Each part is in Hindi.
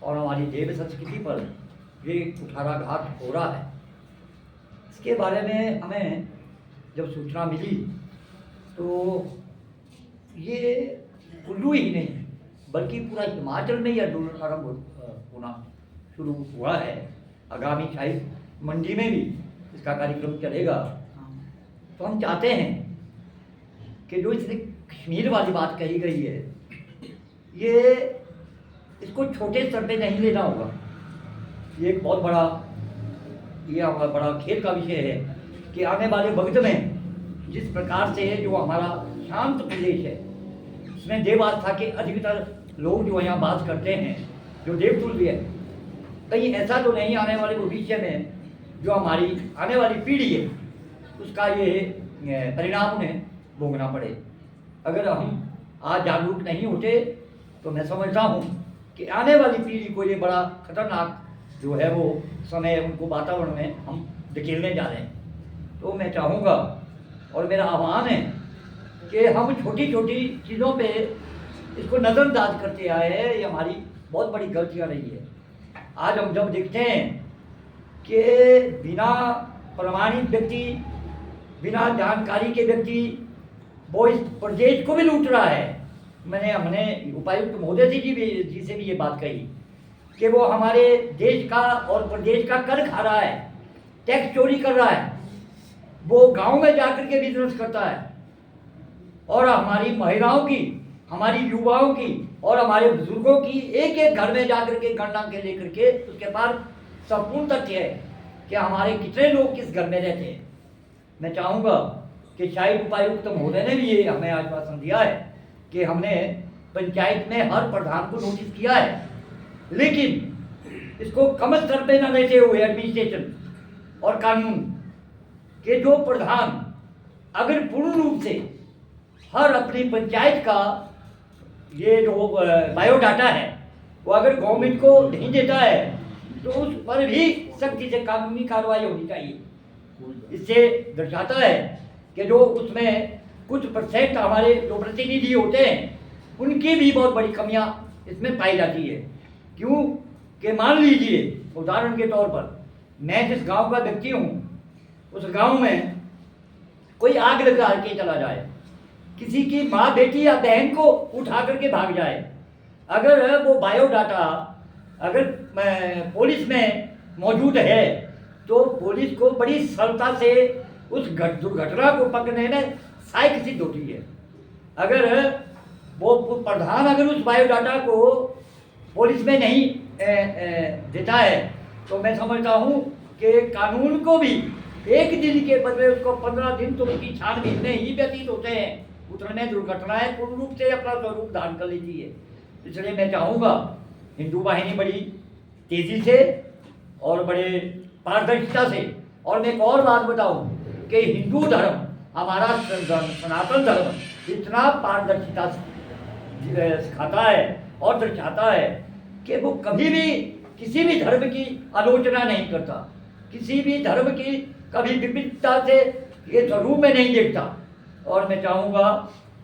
और हमारी देव संस्कृति पर ये कुठाराघात हो रहा है। इसके बारे में हमें जब सूचना मिली तो ये कुल्लू ही नहीं बल्कि पूरा हिमाचल में ये आंदोलन आरंभ होना शुरू हुआ है। आगामी शायद मंडी में भी इसका कार्यक्रम चलेगा। तो हम चाहते हैं कि जो इसने कश्मीर वाली बात कही गई है, ये इसको छोटे स्तर पे नहीं लेना होगा। ये एक बहुत बड़ा खेद का विषय है कि आने वाले वक्त में जिस प्रकार से जो हमारा शांत प्रदेश है, इसमें देव आस्था के अधिकतर लोग जो यहाँ बात करते हैं, जो देवतुल भी है, कहीं ऐसा तो नहीं आने वाले भविष्य में जो हमारी आने वाली पीढ़ी है उसका ये परिणाम उन्हें भोगना पड़े। अगर हम आज जागरूक नहीं होते तो मैं समझता हूँ कि आने वाली पीढ़ी को ये बड़ा खतरनाक जो है वो समय उनको वातावरण में हम धकेलने जा रहे हैं। तो मैं चाहूँगा और मेरा आह्वान है कि हम छोटी छोटी चीज़ों पे इसको नज़रअंदाज करते आए हैं। ये हमारी बहुत बड़ी गलतियाँ रही है। आज हम जब देखते हैं कि बिना प्रमाणित व्यक्ति, बिना जानकारी के व्यक्ति वो इस प्रदेश को भी लूट रहा है। हमने उपायुक्त महोदय जी से भी ये बात कही कि वो हमारे देश का और प्रदेश का कर खा रहा है, टैक्स चोरी कर रहा है, वो गांव में जाकर के बिजनेस करता है और हमारी महिलाओं की, हमारी युवाओं की और हमारे बुजुर्गों की एक एक घर में जाकर के गणना के लेकर के उसके पास संपूर्ण तथ्य है कि हमारे कितने लोग किस घर में रहते हैं। मैं चाहूँगा कि शायद उपायुक्त महोदय ने भी ये हमें आश्वासन दिया है कि हमने पंचायत में हर प्रधान को नोटिस किया है, लेकिन इसको कम स्तर पे न लेते हुए एडमिनिस्ट्रेशन और कानून के जो प्रधान अगर पूर्ण रूप से हर अपनी पंचायत का ये जो बायोडाटा है वो अगर गवर्नमेंट को नहीं देता है तो उस पर भी सख्ती से कानूनी कार्रवाई होनी चाहिए। इससे दर्शाता है कि जो उसमें कुछ परसेंट हमारे जो प्रतिनिधि होते हैं उनकी भी बहुत बड़ी कमियां इसमें पाई जाती है। क्यों कि मान लीजिए उदाहरण के तौर पर मैं जिस गांव का व्यक्ति हूँ, उस गांव में कोई आग लगा के चला जाए, किसी की माँ, बेटी या बहन को उठा करके भाग जाए, अगर वो बायोडाटा अगर पुलिस में मौजूद है तो पुलिस को बड़ी सरलता से उस दुर्घटना को पकड़ने में सहायक सिद्ध होती है। अगर वो प्रधान अगर उस बायोडाटा को पुलिस में नहीं देता है तो मैं समझता हूँ कि कानून को भी एक दिन के बदले उसको 15 दिन तो उसकी छानबीन में ही व्यतीत होते हैं। उतने दुर्घटनाएं पूर्ण रूप से अपना स्वरूप धारण कर लेती है। इसलिए मैं चाहूँगा हिंदू वाहिनी बड़ी तेजी से और बड़े पारदर्शिता से, और मैं एक और बात बताऊँ कि हिंदू धर्म, हमारा सनातन धर्म इतना पारदर्शिता सिखाता है और दर्शाता है कि वो कभी भी किसी भी धर्म की आलोचना नहीं करता, किसी भी धर्म की कभी विविधता से ये स्वरूप में नहीं देखता। और मैं चाहूँगा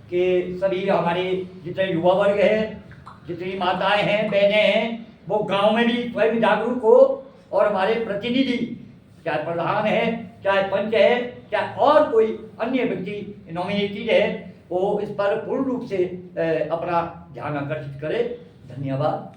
कि सभी हमारे जितने युवा वर्ग हैं, जितनी माताएं हैं, बहनें हैं, वो गांव में भी स्वयं जागरूक हो और हमारे प्रतिनिधि, चाहे प्रधान है, चाहे पंच है, चाहे और कोई अन्य व्यक्ति नॉमिनेटेड है, वो इस पर पूर्ण रूप से अपना ध्यान आकर्षित करे। धन्यवाद।